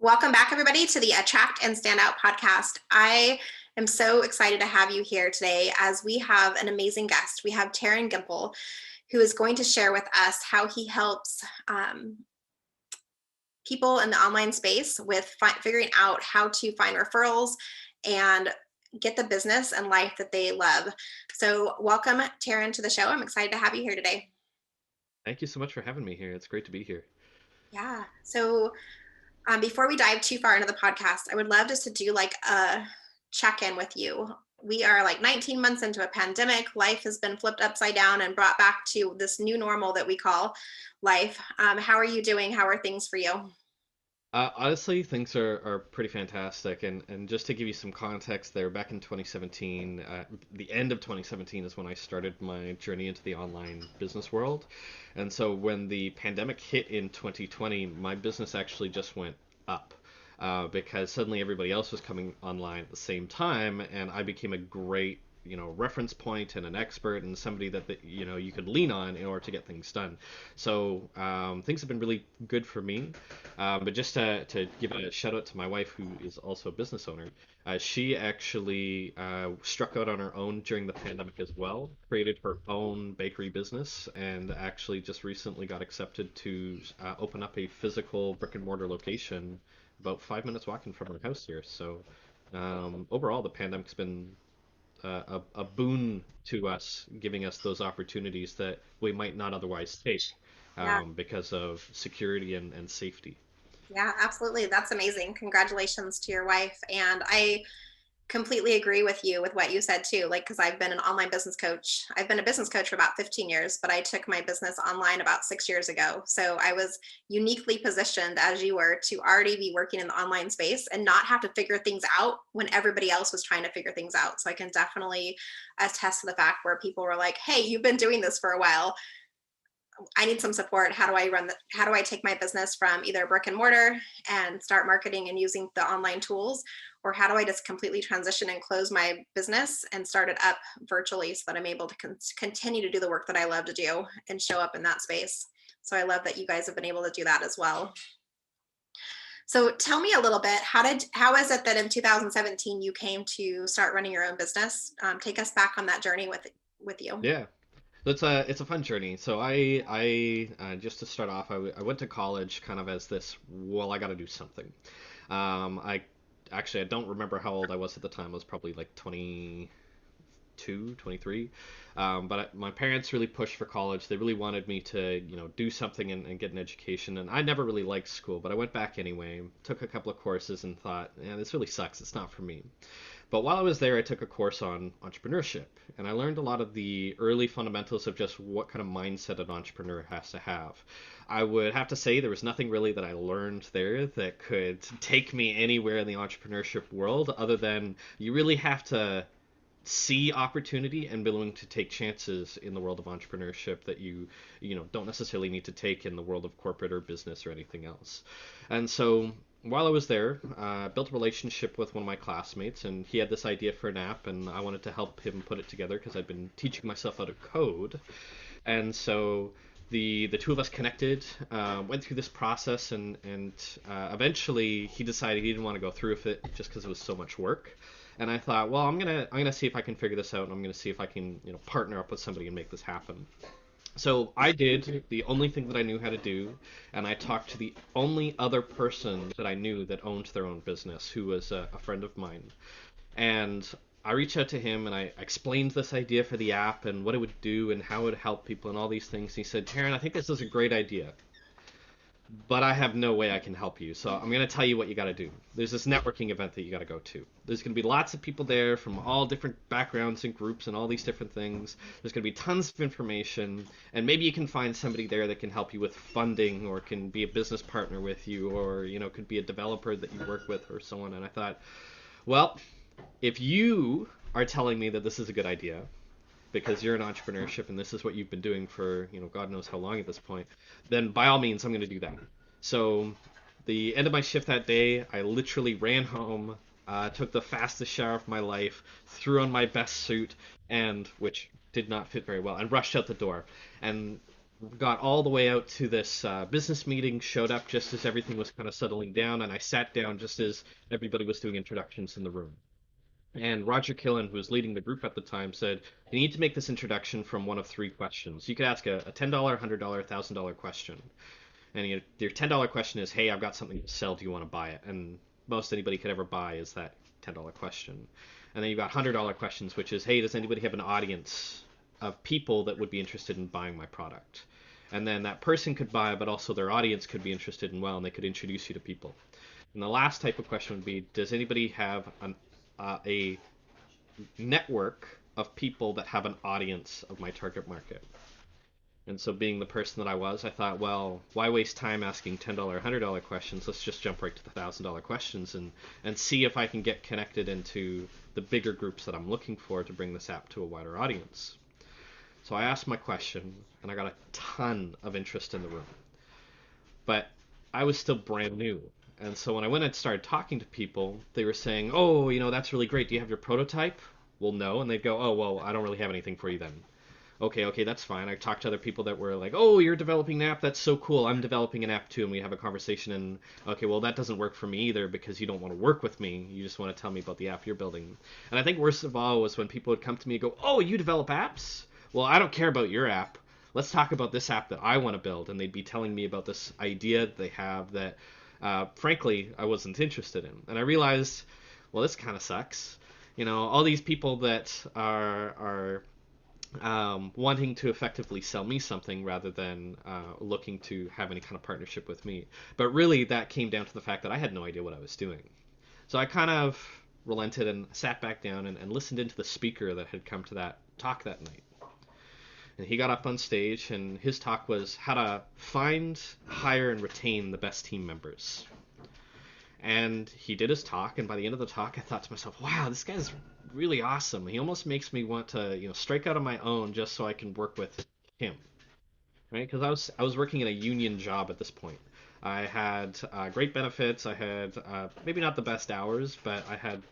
Welcome back, everybody, to the Attract and Stand Out podcast. I am so excited to have you here today as we have an amazing guest. We have Terran Gimpe, who is going to share with us how he helps people in the online space with figuring out how to find referrals and get the business and life that they love. So welcome, Terran, to the show. I'm excited to have you here today. Thank you so much for having me here. It's great to be here. Yeah. So before we dive too far into the podcast, I would love just to do like a check in with you. We are like 19 months into a pandemic. Life has been flipped upside down and brought back to this new normal that we call life. How are you doing? How are things for you? Honestly, things are pretty fantastic. And just to give you some context there, back in 2017, the end of 2017 is when I started my journey into the online business world. And so when the pandemic hit in 2020, my business actually just went up. Because suddenly everybody else was coming online at the same time, and I became a great reference point and an expert and somebody that you could lean on in order to get things done. So things have been really good for me. But just to give a shout out to my wife, who is also a business owner, she actually struck out on her own during the pandemic as well, created her own bakery business, and actually just recently got accepted to open up a physical brick and mortar location about 5 minutes walking from our house here. So overall, the pandemic's been a boon to us, giving us those opportunities that we might not otherwise take Yeah, because of security and safety. yeah, absolutely. That's amazing. Congratulations to your wife. And I completely agree with you with what you said too. Like, because I've been an online business coach. I've been a business coach for about 15 years, but I took my business online about 6 years ago. So I was uniquely positioned, as you were, to already be working in the online space and not have to figure things out when everybody else was trying to figure things out. So I can definitely attest to the fact where people were like, hey, you've been doing this for a while. I need some support. How do I take my business from either brick and mortar and start marketing and using the online tools, or how do I just completely transition and close my business and start it up virtually so that I'm able to continue to do the work that I love to do and show up in that space. So I love that you guys have been able to do that as well. So tell me a little bit, how is it that in 2017 you came to start running your own business? Take us back on that journey with you. Yeah. So it's a fun journey. So I just to start off, I went to college kind of as this, well, I got to do something. I actually I don't remember how old I was at the time. I was probably like 22, 23. But my parents really pushed for college. They really wanted me to, do something and get an education. And I never really liked school, but I went back anyway, took a couple of courses and thought, yeah, this really sucks. It's not for me. But while I was there, I took a course on entrepreneurship, and I learned a lot of the early fundamentals of just what kind of mindset an entrepreneur has to have. I would have to say there was nothing really that I learned there that could take me anywhere in the entrepreneurship world other than you really have to see opportunity and be willing to take chances in the world of entrepreneurship that you don't necessarily need to take in the world of corporate or business or anything else. And so while I was there, I built a relationship with one of my classmates, and he had this idea for an app, and I wanted to help him put it together because I'd been teaching myself how to code. And so the two of us connected, went through this process, and eventually he decided he didn't want to go through with it just because it was so much work. And I thought, well, I'm gonna see if I can figure this out, and I'm gonna see if I can partner up with somebody and make this happen. So I did the only thing that I knew how to do, and I talked to the only other person that I knew that owned their own business, who was a friend of mine. And I reached out to him and I explained this idea for the app and what it would do and how it would help people and all these things. He said, Taryn, I think this is a great idea, but I have no way I can help you. So I'm going to tell you what you got to do. There's this networking event that you got to go to. There's going to be lots of people there from all different backgrounds and groups and all these different things. There's going to be tons of information, and maybe you can find somebody there that can help you with funding or can be a business partner with you or, could be a developer that you work with or so on. And I thought, well, if you are telling me that this is a good idea because you're in entrepreneurship and this is what you've been doing for God knows how long at this point, then by all means I'm going to do that. So the end of my shift that day, I literally ran home, took the fastest shower of my life, threw on my best suit, and which did not fit very well, and rushed out the door. And got all the way out to this business meeting, showed up just as everything was kind of settling down, and I sat down just as everybody was doing introductions in the room. And Roger Killen, who was leading the group at the time, said, you need to make this introduction from one of three questions. You could ask a $10, $100, $1,000 question. And your $10 question is, hey, I've got something to sell. Do you want to buy it? And most anybody could ever buy is that $10 question. And then you've got $100 questions, which is, hey, does anybody have an audience of people that would be interested in buying my product? And then that person could buy, but also their audience could be interested in well, and they could introduce you to people. And the last type of question would be, does anybody have a network of people that have an audience of my target market? And so, being the person that I was, I thought, well, why waste time asking $10, $100 questions? Let's just jump right to the $1,000 questions and see if I can get connected into the bigger groups that I'm looking for to bring this app to a wider audience. So I asked my question, and I got a ton of interest in the room. But I was still brand new. And so when I went and started talking to people, they were saying, oh, that's really great. Do you have your prototype? Well, no. And they'd go, oh, well, I don't really have anything for you then. Okay, that's fine. I talked to other people that were like, oh, you're developing an app. That's so cool. I'm developing an app too. And we have a conversation. And okay, well, that doesn't work for me either because you don't want to work with me. You just want to tell me about the app you're building. And I think worst of all was when people would come to me and go, oh, you develop apps? Well, I don't care about your app. Let's talk about this app that I want to build. And they'd be telling me about this idea that they have that, frankly, I wasn't interested in. And I realized, well, this kind of sucks. All these people that are wanting to effectively sell me something rather than looking to have any kind of partnership with me. But really, that came down to the fact that I had no idea what I was doing. So I kind of relented and sat back down and listened into the speaker that had come to that talk that night. And he got up on stage, and his talk was how to find, hire, and retain the best team members. And he did his talk, and by the end of the talk, I thought to myself, wow, this guy's really awesome. He almost makes me want to, strike out on my own just so I can work with him, right? Because I was working in a union job at this point. I had great benefits. I had maybe not the best hours, but I had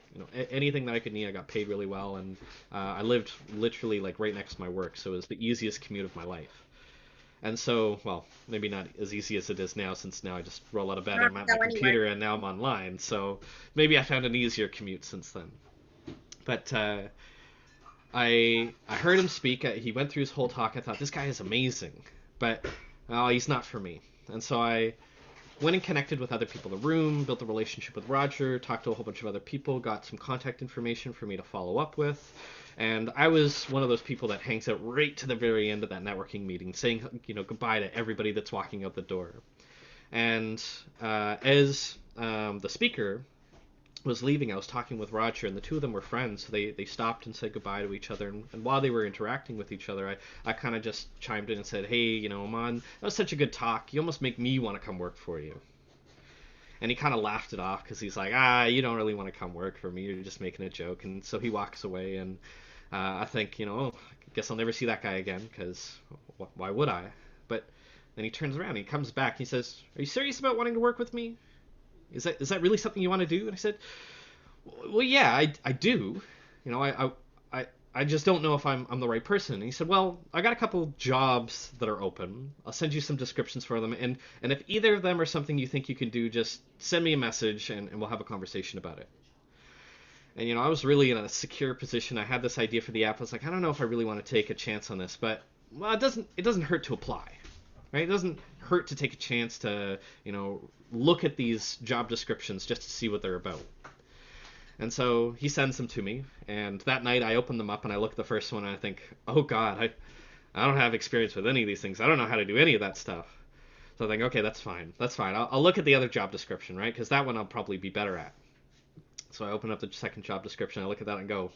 anything that I could need. I got paid really well, and I lived literally like right next to my work, so it was the easiest commute of my life. And so, well, maybe not as easy as it is now, since now I just roll out of bed, Not I'm at my go anywhere. computer, and now I'm online. So maybe I found an easier commute since then. But I heard him speak. He went through his whole talk. I thought this guy is amazing, but oh, he's not for me. And so I went and connected with other people in the room, built a relationship with Roger, talked to a whole bunch of other people, got some contact information for me to follow up with. And I was one of those people that hangs out right to the very end of that networking meeting, saying, goodbye to everybody that's walking out the door. And as the speaker was leaving, I was talking with Roger, and the two of them were friends. So they stopped and said goodbye to each other. And while they were interacting with each other, I kind of just chimed in and said, hey, Aman, that was such a good talk. You almost make me want to come work for you. And he kind of laughed it off because he's like, you don't really want to come work for me. You're just making a joke. And so he walks away. And I think, I guess I'll never see that guy again because why would I? But then he turns around, he comes back, he says, are you serious about wanting to work with me? Is that really something you want to do? And I said, well, yeah, I do. I just don't know if I'm the right person. And he said, well, I got a couple jobs that are open. I'll send you some descriptions for them. And if either of them are something you think you can do, just send me a message and we'll have a conversation about it. And I was really in a secure position. I had this idea for the app. I was like, I don't know if I really want to take a chance on this, but well, it doesn't hurt to apply, right? It doesn't hurt to take a chance to look at these job descriptions just to see what they're about. And so he sends them to me, and that night I open them up and I look at the first one and I think, oh God, I don't have experience with any of these things. I don't know how to do any of that stuff. So I think, okay, that's fine. I'll look at the other job description, right? Because that one I'll probably be better at. So I open up the second job description, I look at that and go,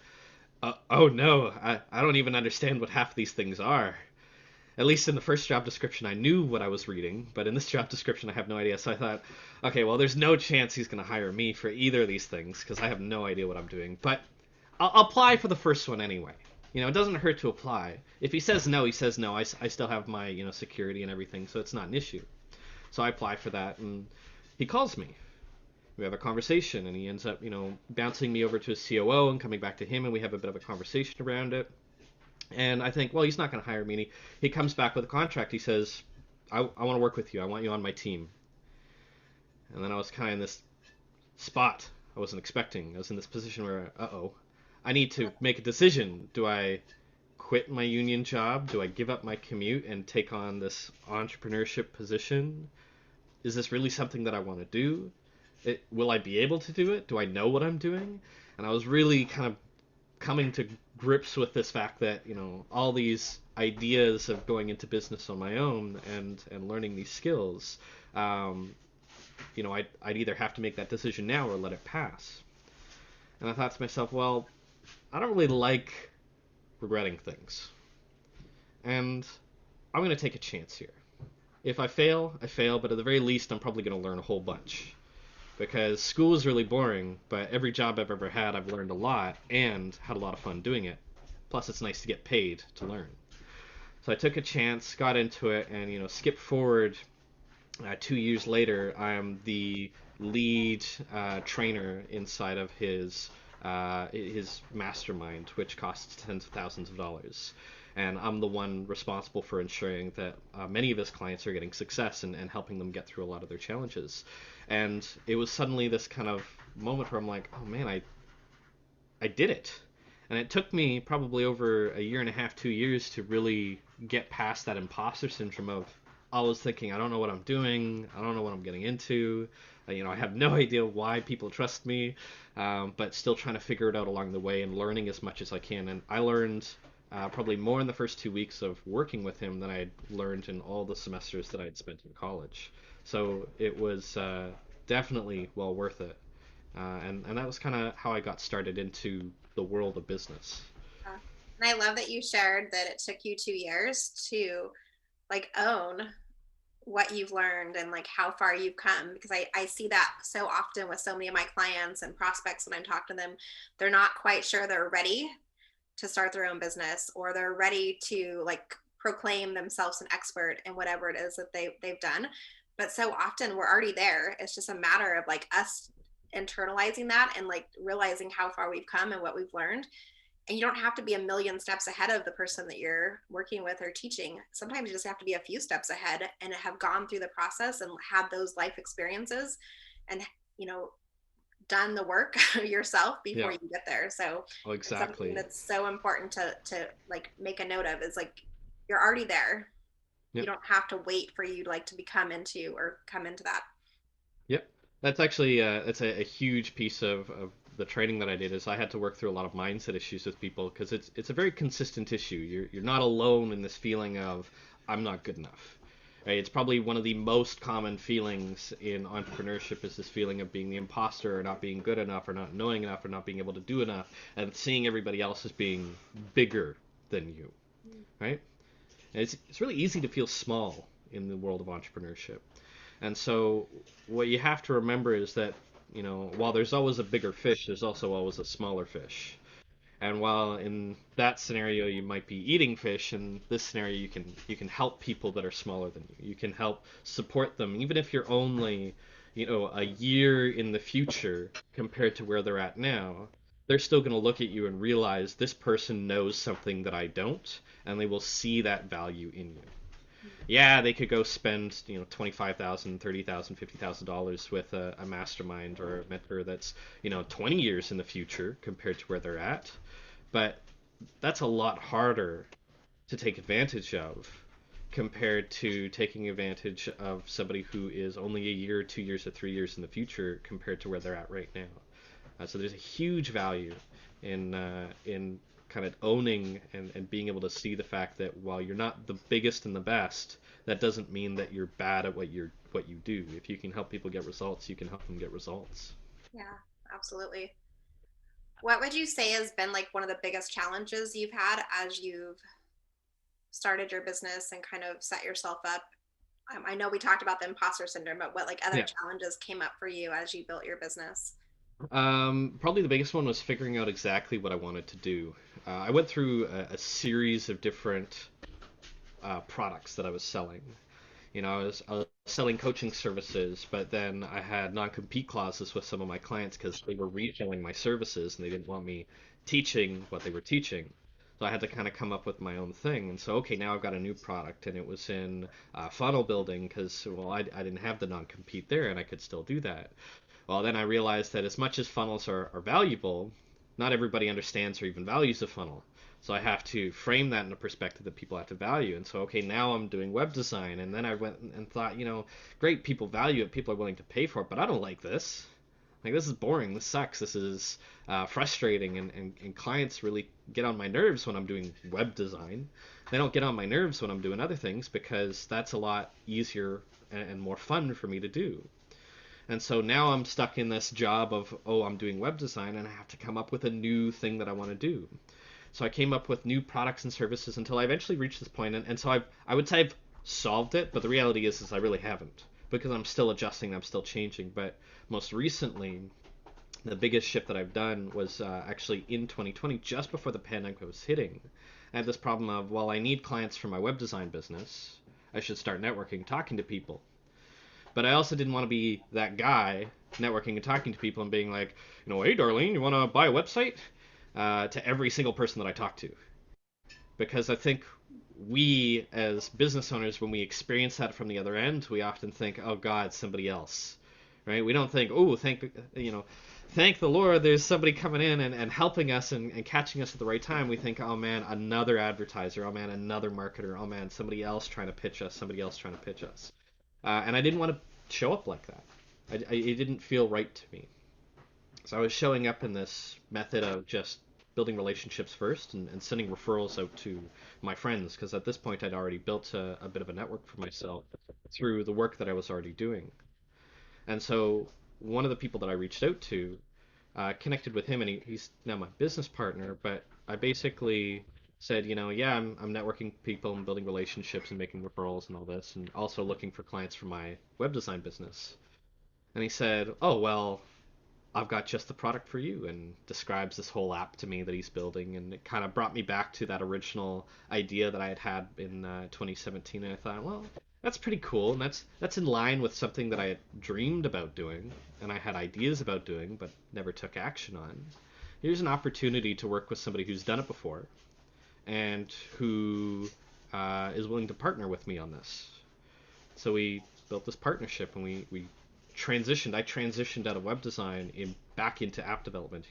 oh no, I don't even understand what half these things are. At least in the first job description, I knew what I was reading, but in this job description, I have no idea. So I thought, okay, well, there's no chance he's going to hire me for either of these things because I have no idea what I'm doing. But I'll apply for the first one anyway. It doesn't hurt to apply. If he says no, he says no. I still have my security and everything, so it's not an issue. So I apply for that, and he calls me. We have a conversation, and he ends up, bouncing me over to his COO and coming back to him, and we have a bit of a conversation around it. And I think, well, he's not going to hire me. And he comes back with a contract. He says, I want to work with you. I want you on my team. And then I was kind of in this spot I wasn't expecting. I was in this position where, uh-oh, I need to make a decision. Do I quit my union job? Do I give up my commute and take on this entrepreneurship position? Is this really something that I want to do? Will I be able to do it? Do I know what I'm doing? And I was really kind of coming to grips with this fact that, all these ideas of going into business on my own and learning these skills, um, I'd either have to make that decision now or let it pass. And I thought to myself, well, I don't really like regretting things. And I'm going to take a chance here. If I fail, I fail, but at the very least, I'm probably going to learn a whole bunch. Because school is really boring, but every job I've ever had, I've learned a lot and had a lot of fun doing it. Plus, it's nice to get paid to learn. So I took a chance, got into it, and skip forward 2 years later, I'm the lead trainer inside of his mastermind, which costs tens of thousands of dollars. And I'm the one responsible for ensuring that many of his clients are getting success and helping them get through a lot of their challenges. And it was suddenly this kind of moment where I'm like, oh man, I did it. And it took me probably over a year and a half, 2 years to really get past that imposter syndrome of always thinking, I don't know what I'm doing, I don't know what I'm getting into, I have no idea why people trust me, but still trying to figure it out along the way and learning as much as I can. And I learned probably more in the first 2 weeks of working with him than I had learned in all the semesters that I had spent in college. So it was definitely well worth it. And that was kind of how I got started into the world of business. Yeah. And I love that you shared that it took you 2 years to like own what you've learned and like how far you've come, because I see that so often with so many of my clients and prospects when I'm talking to them. They're not quite sure they're ready to start their own business, or they're ready to like proclaim themselves an expert in whatever it is that they've done. But so often we're already there. It's just a matter of like us internalizing that and like realizing how far we've come and what we've learned. And you don't have to be a million steps ahead of the person that you're working with or teaching. Sometimes you just have to be a few steps ahead and have gone through the process and had those life experiences and, you know, done the work yourself before Yeah, you get there. So well, it's something exactly. that's so important to like make a note of, is like you're already there. You Yep. don't have to wait for you to like to become into or come into that. Yep. That's actually that's a huge piece of the training that I did is I had to work through a lot of mindset issues with people because it's a very consistent issue. You're not alone in this feeling of I'm not good enough. Right? It's probably one of the most common feelings in entrepreneurship is this feeling of being the imposter or not being good enough or not knowing enough or not being able to do enough and seeing everybody else as being bigger than you, right? And it's really easy to feel small in the world of entrepreneurship. And so what you have to remember is that, while there's always a bigger fish, there's also always a smaller fish. And while in that scenario you might be eating fish, in this scenario you can help people that are smaller than you. You can help support them, even if you're only, a year in the future compared to where they're at now. They're still going to look at you and realize this person knows something that I don't, and they will see that value in you. Yeah, they could go spend 25,000, 30,000, $50,000 with a mastermind or a mentor that's 20 years in the future compared to where they're at, but that's a lot harder to take advantage of compared to taking advantage of somebody who is only a year, 2 years, or 3 years in the future compared to where they're at right now. So there's a huge value in kind of owning and being able to see the fact that while you're not the biggest and the best, that doesn't mean that you're bad at what you do. If you can help people get results, you can help them get results. Yeah, absolutely. What would you say has been like one of the biggest challenges you've had as you've started your business and kind of set yourself up? I know we talked about the imposter syndrome, but what like other Yeah. challenges came up for you as you built your business? Probably the biggest one was figuring out exactly what I wanted to do. I went through a series of different products that I was selling. I was selling coaching services, but then I had non-compete clauses with some of my clients because they were reselling my services and they didn't want me teaching what they were teaching. So I had to kind of come up with my own thing. And so, okay, now I've got a new product, and it was in funnel building because, well, I didn't have the non-compete there, and I could still do that. Well, then I realized that as much as funnels are valuable, not everybody understands or even values a funnel. So I have to frame that in a perspective that people have to value. And so, okay, now I'm doing web design. And then I went and thought, great, people value it, people are willing to pay for it, but I don't like this. Like, this is boring, this sucks, this is frustrating, and clients really get on my nerves when I'm doing web design. They don't get on my nerves when I'm doing other things because that's a lot easier and more fun for me to do. And so now I'm stuck in this job of, oh, I'm doing web design and I have to come up with a new thing that I want to do. So I came up with new products and services until I eventually reached this point, and so I would say I've solved it, but the reality is I really haven't because I'm still adjusting, I'm still changing. But most recently, the biggest shift that I've done was actually in 2020, just before the pandemic was hitting. I had this problem of, well, I need clients for my web design business. I should start networking, talking to people. But I also didn't want to be that guy networking and talking to people and being like, hey, Darlene, you want to buy a website? To every single person that I talk to. Because I think we, as business owners, when we experience that from the other end, we often think, oh, God, somebody else. Right? We don't think, oh, thank the Lord, there's somebody coming in and helping us and catching us at the right time. We think, oh man, another advertiser, oh man, another marketer, oh man, somebody else trying to pitch us, somebody else trying to pitch us. And I didn't want to show up like that. It didn't feel right to me. So I was showing up in this method of just building relationships first and sending referrals out to my friends because at this point I'd already built a bit of a network for myself through the work that I was already doing. And so one of the people that I reached out to connected with him, and he's now my business partner. But I basically said, yeah, I'm networking people and building relationships and making referrals and all this, and also looking for clients for my web design business. And he said, oh, well, I've got just the product for you, and describes this whole app to me that he's building. And it kind of brought me back to that original idea that I had in 2017. And I thought, well, that's pretty cool, and that's in line with something that I had dreamed about doing, and I had ideas about doing, but never took action on. Here's an opportunity to work with somebody who's done it before, and who is willing to partner with me on this. So we built this partnership, and we transitioned. I transitioned out of web design back into app development.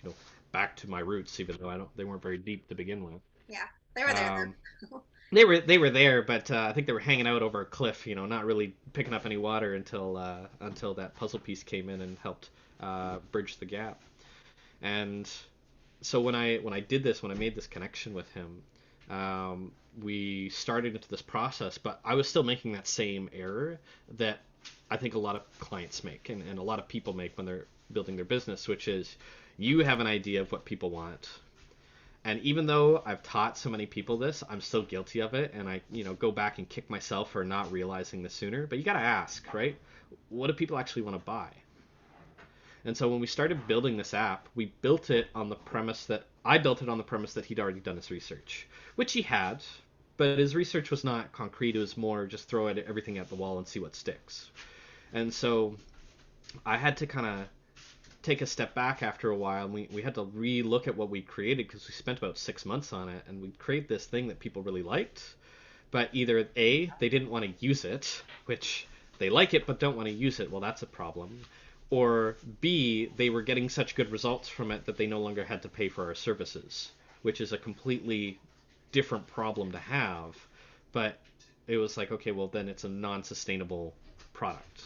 Back to my roots, even though they weren't very deep to begin with. Yeah, they were there Um, then. they were there, but I think they were hanging out over a cliff. Not really picking up any water until that puzzle piece came in and helped bridge the gap. And so when I did this, when I made this connection with him, we started into this process, but I was still making that same error that I think a lot of clients make and a lot of people make when they're building their business, which is you have an idea of what people want. And even though I've taught so many people this, I'm still guilty of it, and I, go back and kick myself for not realizing this sooner. But you got to ask, right? What do people actually want to buy? And so when we started building this app, we built it on the premise that I built it on the premise that he'd already done his research, which he had, but his research was not concrete. It was more just throw everything at the wall and see what sticks. And so I had to kind of take a step back after a while, and we had to re-look at what we created because we spent about 6 months on it, and we'd create this thing that people really liked, but either A, they didn't want to use it, which they like it but don't want to use it. Well, that's a problem. Or B, they were getting such good results from it that they no longer had to pay for our services, which is a completely different problem to have. But it was like, okay, well, then it's a non-sustainable product.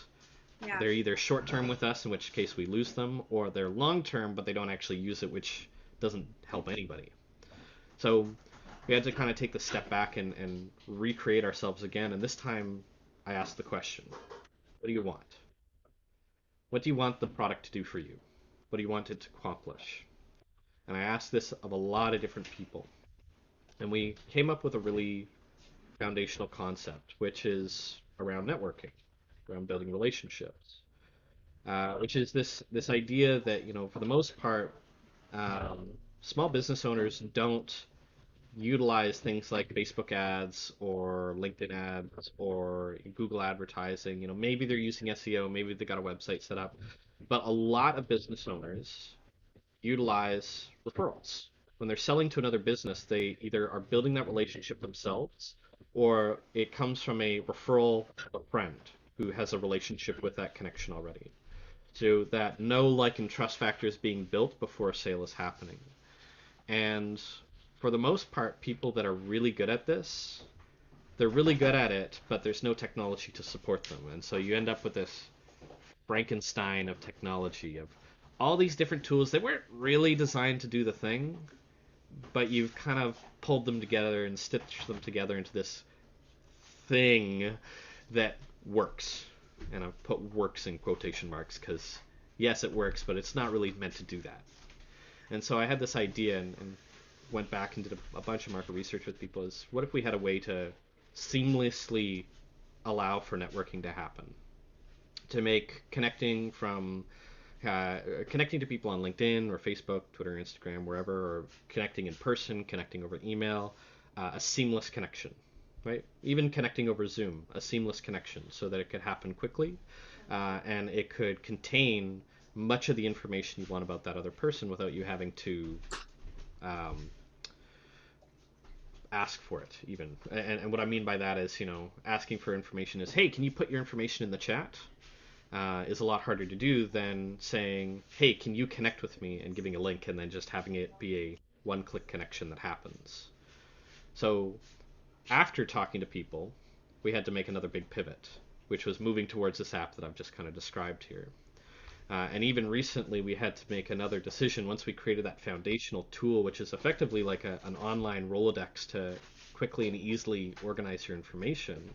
Yeah. They're either short term with us, in which case we lose them, or they're long term, but they don't actually use it, which doesn't help anybody. So we had to kind of take the step back and recreate ourselves again. And this time I asked the question, what do you want? What do you want the product to do for you? What do you want it to accomplish? And I asked this of a lot of different people. And we came up with a really foundational concept, which is around networking, around building relationships, which is this idea that for the most part, um, small business owners don't utilize things like Facebook ads or LinkedIn ads or Google advertising. Maybe they're using SEO, maybe they got a website set up, but a lot of business owners utilize referrals, when they're selling to another business, they either are building that relationship themselves, or it comes from a referral of a friend who has a relationship with that connection already. So that know, like, and trust factor is being built before a sale is happening. And for the most part, people that are really good at this, they're really good at it, but there's no technology to support them. And so you end up with this Frankenstein of technology, of all these different tools that weren't really designed to do the thing, but you've kind of pulled them together and stitched them together into this thing that works. And I've put works in quotation marks because, yes, it works, but it's not really meant to do that. And so I had this idea, and went back and did a bunch of market research with people, is what if we had a way to seamlessly allow for networking to happen, to make connecting to people on LinkedIn or Facebook, Twitter, Instagram, wherever, or connecting in person, connecting over email, a seamless connection, right? Even connecting over Zoom, a seamless connection, so that it could happen quickly, and it could contain much of the information you want about that other person without you having to um, ask for it even. And what I mean by that is, asking for information is, hey, can you put your information in the chat? Is a lot harder to do than saying, hey, can you connect with me, and giving a link and then just having it be a one-click connection that happens. So after talking to people, we had to make another big pivot, which was moving towards this app that I've just kind of described here. And even recently, we had to make another decision once we created that foundational tool, which is effectively like an online Rolodex to quickly and easily organize your information.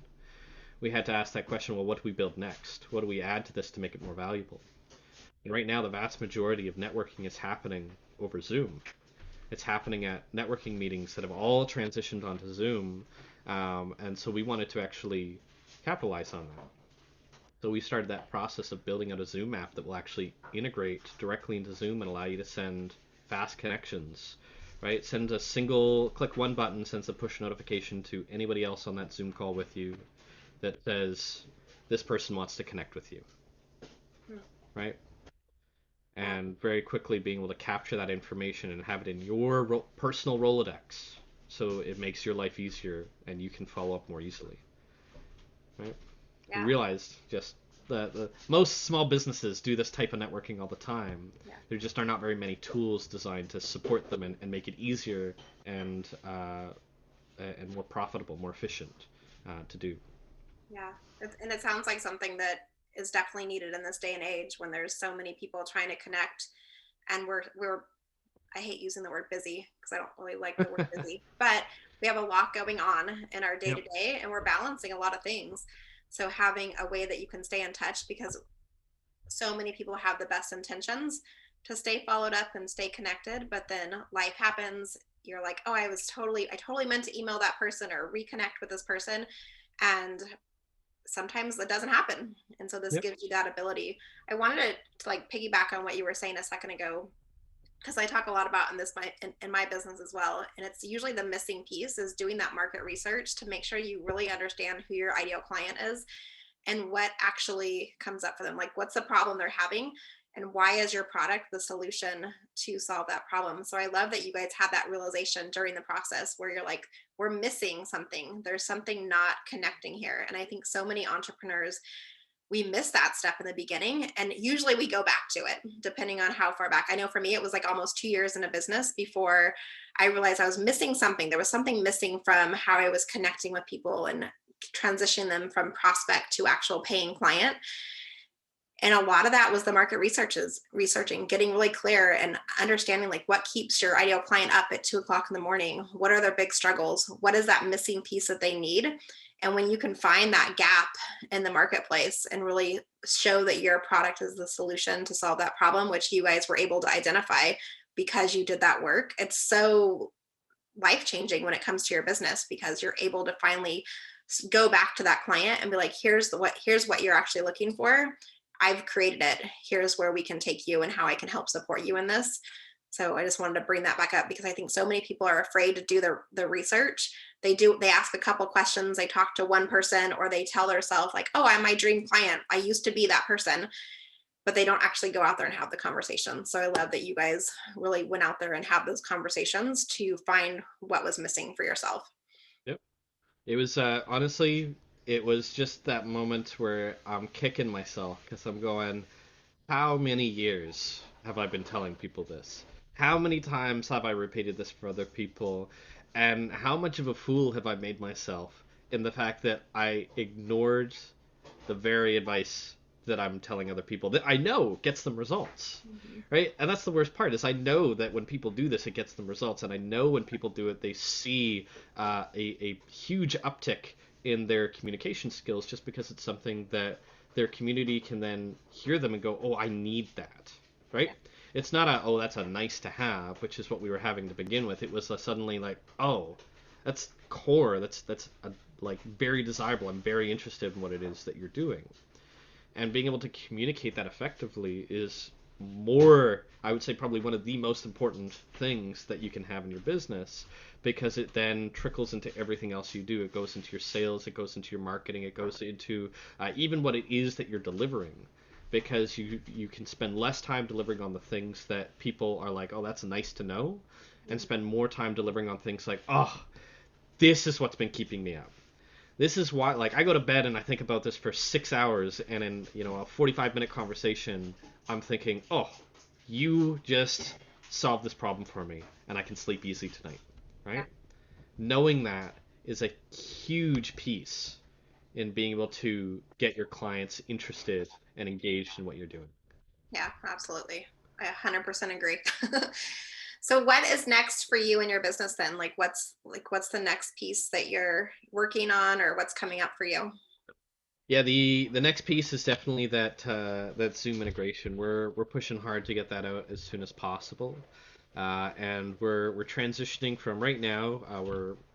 We had to ask that question, well, what do we build next? What do we add to this to make it more valuable? And right now, the vast majority of networking is happening over Zoom. It's happening at networking meetings that have all transitioned onto Zoom. And so we wanted to actually capitalize on that. So we started that process of building out a Zoom app that will actually integrate directly into Zoom and allow you to send fast connections, right? Send a single, click one button, sends a push notification to anybody else on that Zoom call with you that says, this person wants to connect with you, Hmm. right? Yeah. And very quickly being able to capture that information and have it in your personal Rolodex, so it makes your life easier and you can follow up more easily, right? We Yeah. realized just the most small businesses do this type of networking all the time. Yeah. There just are not very many tools designed to support them and make it easier and more profitable, more efficient to do. Yeah. And it sounds like something that is definitely needed in this day and age when there's so many people trying to connect, and we're I hate using the word busy because I don't really like the word busy, but we have a lot going on in our day to Yep. day and we're balancing a lot of things. So having a way that you can stay in touch, because so many people have the best intentions to stay followed up and stay connected, but then life happens. You're like, oh, I totally meant to email that person or reconnect with this person. And sometimes it doesn't happen. And so this Yep. gives you that ability. I wanted to like piggyback on what you were saying a second ago, because I talk a lot about in my business as well. And it's usually the missing piece is doing that market research to make sure you really understand who your ideal client is and what actually comes up for them. Like, what's the problem they're having, and why is your product the solution to solve that problem? So I love that you guys had that realization during the process where you're like, we're missing something. There's something not connecting here. And I think so many entrepreneurs, we miss that step in the beginning, and usually we go back to it depending on how far back. I know for me it was like almost 2 years in a business before I realized I was missing something. There was something missing from how I was connecting with people and transitioning them from prospect to actual paying client. And a lot of that was the market researching, getting really clear and understanding like what keeps your ideal client up at 2 o'clock in the morning. What are their big struggles? What is that missing piece that they need? And when you can find that gap in the marketplace and really show that your product is the solution to solve that problem, which you guys were able to identify because you did that work, it's so life changing when it comes to your business, because you're able to finally go back to that client and be like, here's what you're actually looking for. I've created it. Here's where we can take you and how I can help support you in this. So I just wanted to bring that back up because I think so many people are afraid to do the research. They ask a couple questions, they talk to one person, or they tell themselves like, oh, I'm my dream client. I used to be that person. but they don't actually go out there and have the conversation. So I love that you guys really went out there and have those conversations to find what was missing for yourself. Yep. It was honestly, it was just that moment where I'm kicking myself because I'm going, how many years have I been telling people this? How many times have I repeated this for other people? And how much of a fool have I made myself in the fact that I ignored the very advice that I'm telling other people that I know gets them results, Mhm. right? And that's the worst part is I know that when people do this, it gets them results, and I know when people do it, they see a huge uptick in their communication skills just because it's something that their community can then hear them and go, oh, I need that, right? It's not a, oh, that's a nice to have, which is what we were having to begin with. It was suddenly like, oh, that's core. That's like very desirable. I'm very interested in what it is that you're doing, and being able to communicate that effectively is more, I would say, probably one of the most important things that you can have in your business, because it then trickles into everything else you do. It goes into your sales, it goes into your marketing, it goes into even what it is that you're delivering, because you can spend less time delivering on the things that people are like, oh, that's nice to know, and spend more time delivering on things like, oh, this is what's been keeping me up. This is why, like, I go to bed and I think about this for 6 hours, and in, a 45-minute conversation, I'm thinking, oh, you just solved this problem for me, and I can sleep easy tonight, Yeah. right? Knowing that is a huge piece in being able to get your clients interested and engaged in what you're doing. Yeah, absolutely. I 100% agree. So what is next for you in your business then? What's the next piece that you're working on or what's coming up for you? Yeah, the next piece is definitely that Zoom integration. We're pushing hard to get that out as soon as possible, and we're transitioning from right now.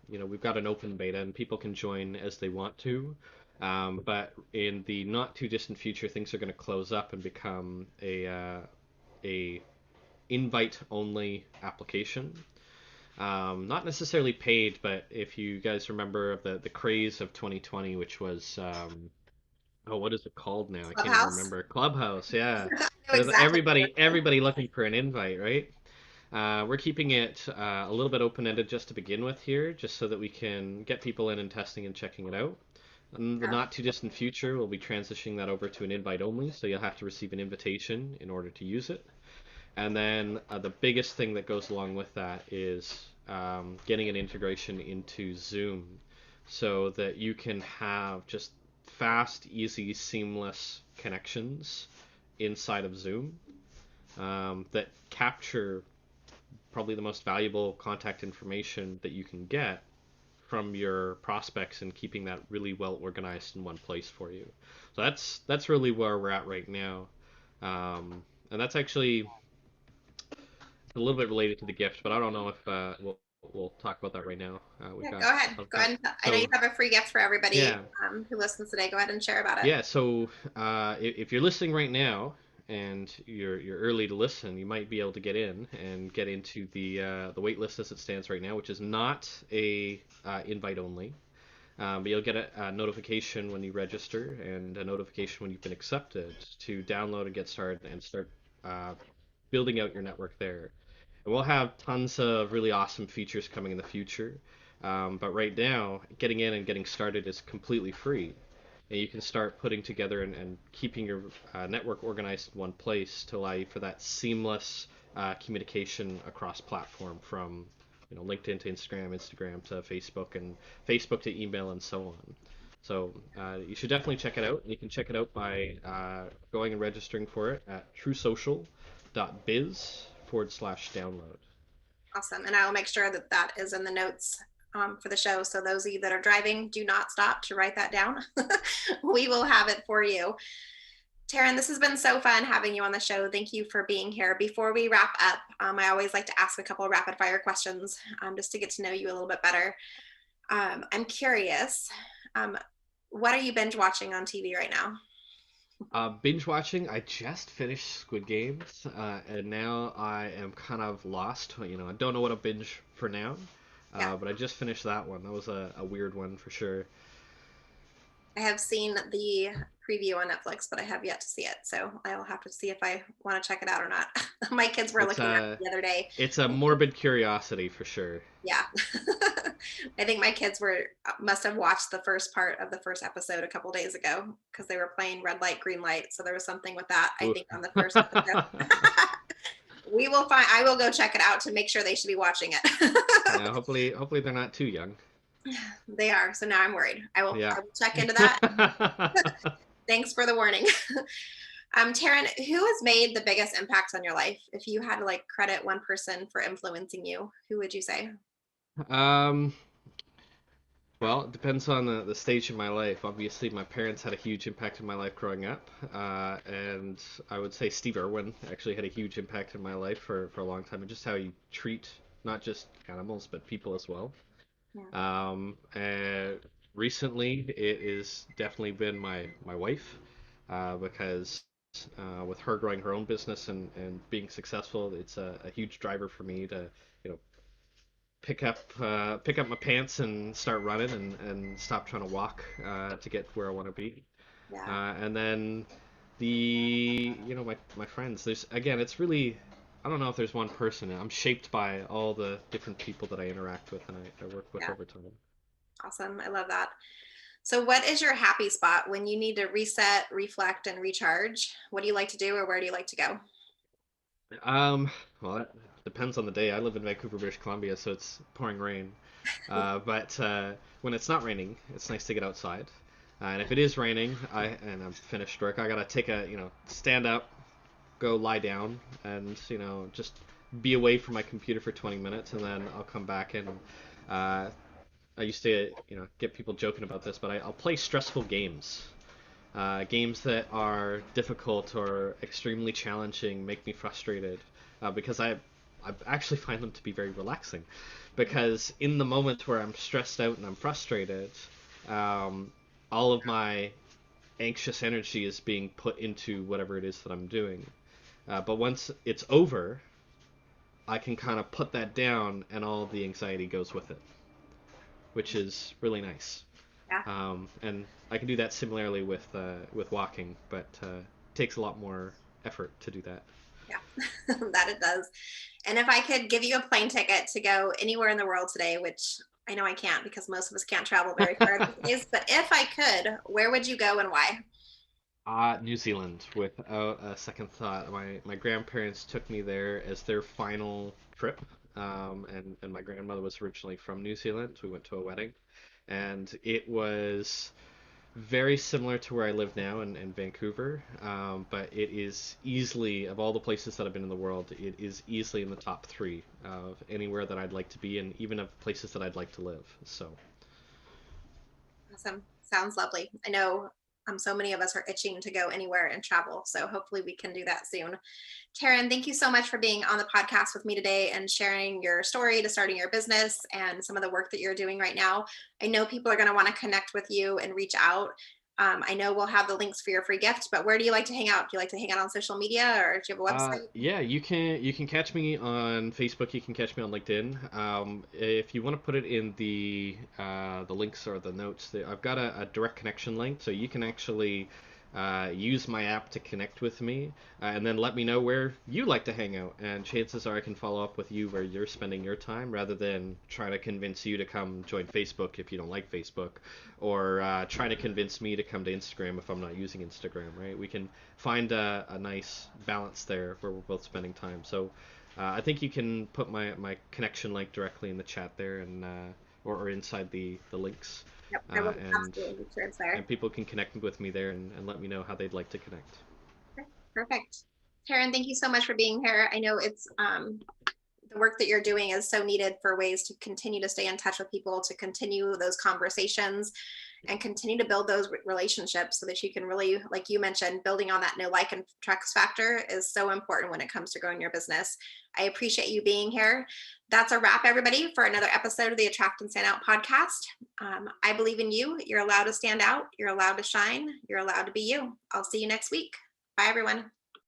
We've got an open beta and people can join as they want to, but in the not too distant future, things are going to close up and become a invite only application. Not necessarily paid, but if you guys remember the craze of 2020, which was oh, what is it called now? I can't even Clubhouse? remember. Clubhouse, yeah. I know It was exactly what you're everybody looking for an invite, right? We're keeping it a little bit open-ended just to begin with here, just so that we can get people in and testing and checking it out. In the yeah. not too distant future, we'll be transitioning that over to an invite only, so you'll have to receive an invitation in order to use it. And then the biggest thing that goes along with that is getting an integration into Zoom so that you can have just fast, easy, seamless connections inside of Zoom that capture probably the most valuable contact information that you can get from your prospects, and keeping that really well organized in one place for you. So that's really where we're at right now, and that's actually a little bit related to the gift, but I don't know if we'll talk about that right now. We've Yeah, got go ahead. I've Go got ahead. I know you so have a free gift for everybody yeah, who listens today. Go ahead and share about it. yeah. So if you're listening right now and you're early to listen, you might be able to get in and get into the wait list as it stands right now, which is not a invite only. But you'll get a notification when you register and a notification when you've been accepted to download and get started and start uh, building out your network there. And we'll have tons of really awesome features coming in the future. But right now, getting in and getting started is completely free. And you can start putting together and keeping your network organized in one place to allow you for that seamless communication across platform, from LinkedIn to Instagram to Facebook, and Facebook to email, and so on. So you should definitely check it out. You can check it out by going and registering for it at truesocial.biz/download. Awesome. And I will make sure that that is in the notes for the show. So those of you that are driving, do not stop to write that down. We will have it for you. Terran, this has been so fun having you on the show. Thank you for being here. Before we wrap up, I always like to ask a couple of rapid fire questions just to get to know you a little bit better. I'm curious, um, what are you binge watching on TV right now? Binge watching. I just finished Squid Games, and now I am kind of lost. I don't know what to binge for now, Yeah. but I just finished that one. That was a weird one for sure. I have seen the preview on Netflix, but I have yet to see it. So I'll have to see if I want to check it out or not. My kids were It's looking at a it the other day. it's a morbid curiosity for sure. Yeah. I think my kids must have watched the first part of the first episode a couple days ago because they were playing red light, green light. So there was something with that, I Ooh. think, on the first episode. I will go check it out to make sure they should be watching it. Yeah, hopefully they're not too young. They are. So now I'm worried. Yeah. I will check into that. Thanks for the warning. Taryn, who has made the biggest impact on your life? If you had to like credit one person for influencing you, who would you say? Um, well, it depends on the stage of my life. Obviously, my parents had a huge impact in my life growing up, and I would say Steve Irwin actually had a huge impact in my life for a long time, and just how you treat not just animals but people as well. Yeah. And recently, it has definitely been my wife, because with her growing her own business and being successful, it's a huge driver for me to, you know, pick up my pants and start running and stop trying to walk to get where I want to be. Yeah. And then my friends. There's again, it's really, I don't know if there's one person. I'm shaped by all the different people that I interact with and I work with Yeah. over time. Awesome. I love that. So, what is your happy spot when you need to reset, reflect, and recharge? What do you like to do, or where do you like to go? Um, well, that depends on the day. I live in Vancouver, British Columbia, so it's pouring rain. But when it's not raining, it's nice to get outside. And if it is raining, and I'm finished work, I gotta take stand up, go lie down, and just be away from my computer for 20 minutes, and then I'll come back and uh, I used to get people joking about this, but I'll play stressful games. Games that are difficult or extremely challenging make me frustrated because I actually find them to be very relaxing. Because in the moment where I'm stressed out and I'm frustrated, um, all of my anxious energy is being put into whatever it is that I'm doing. But once it's over, I can kind of put that down and all the anxiety goes with it, which is really nice. Yeah. And I can do that similarly with walking, but takes a lot more effort to do that. Yeah. That it does. And if I could give you a plane ticket to go anywhere in the world today, which I know I can't because most of us can't travel very far these days, but if I could, where would you go and why? New Zealand, without a second thought. My grandparents took me there as their final trip, and my grandmother was originally from New Zealand. We went to a wedding, and it was very similar to where I live now in Vancouver, but it is easily, of all the places that I've been in the world, it is easily in the top three of anywhere that I'd like to be, and even of places that I'd like to live. So, Awesome. Sounds lovely. I know so many of us are itching to go anywhere and travel. So hopefully we can do that soon. Taryn, thank you so much for being on the podcast with me today and sharing your story to starting your business and some of the work that you're doing right now. I know people are going to want to connect with you and reach out. I know we'll have the links for your free gift, but where do you like to hang out? Do you like to hang out on social media or do you have a website? yeah, you can catch me on Facebook. You can catch me on LinkedIn. If you want to put it in the links or the notes, I've got a direct connection link, so you can actually use my app to connect with me, and then let me know where you like to hang out. And chances are I can follow up with you where you're spending your time, rather than trying to convince you to come join Facebook if you don't like Facebook, or trying to convince me to come to Instagram if I'm not using Instagram. Right? We can find a nice balance there where we're both spending time. So I think you can put my connection link directly in the chat there, and or inside the links, Yep, I will and absolutely make sure it's there. people can connect with me there and let me know how they'd like to connect. Okay, perfect. Taryn, thank you so much for being here. I know it's the work that you're doing is so needed for ways to continue to stay in touch with people, to continue those conversations and continue to build those relationships so that you can really, like you mentioned, building on that no like and trust factor is so important when it comes to growing your business. I appreciate you being here. That's a wrap, everybody, for another episode of the Attract and Stand Out podcast. I believe in you. You're allowed to stand out. You're allowed to shine. You're allowed to be you. I'll see you next week. Bye, everyone.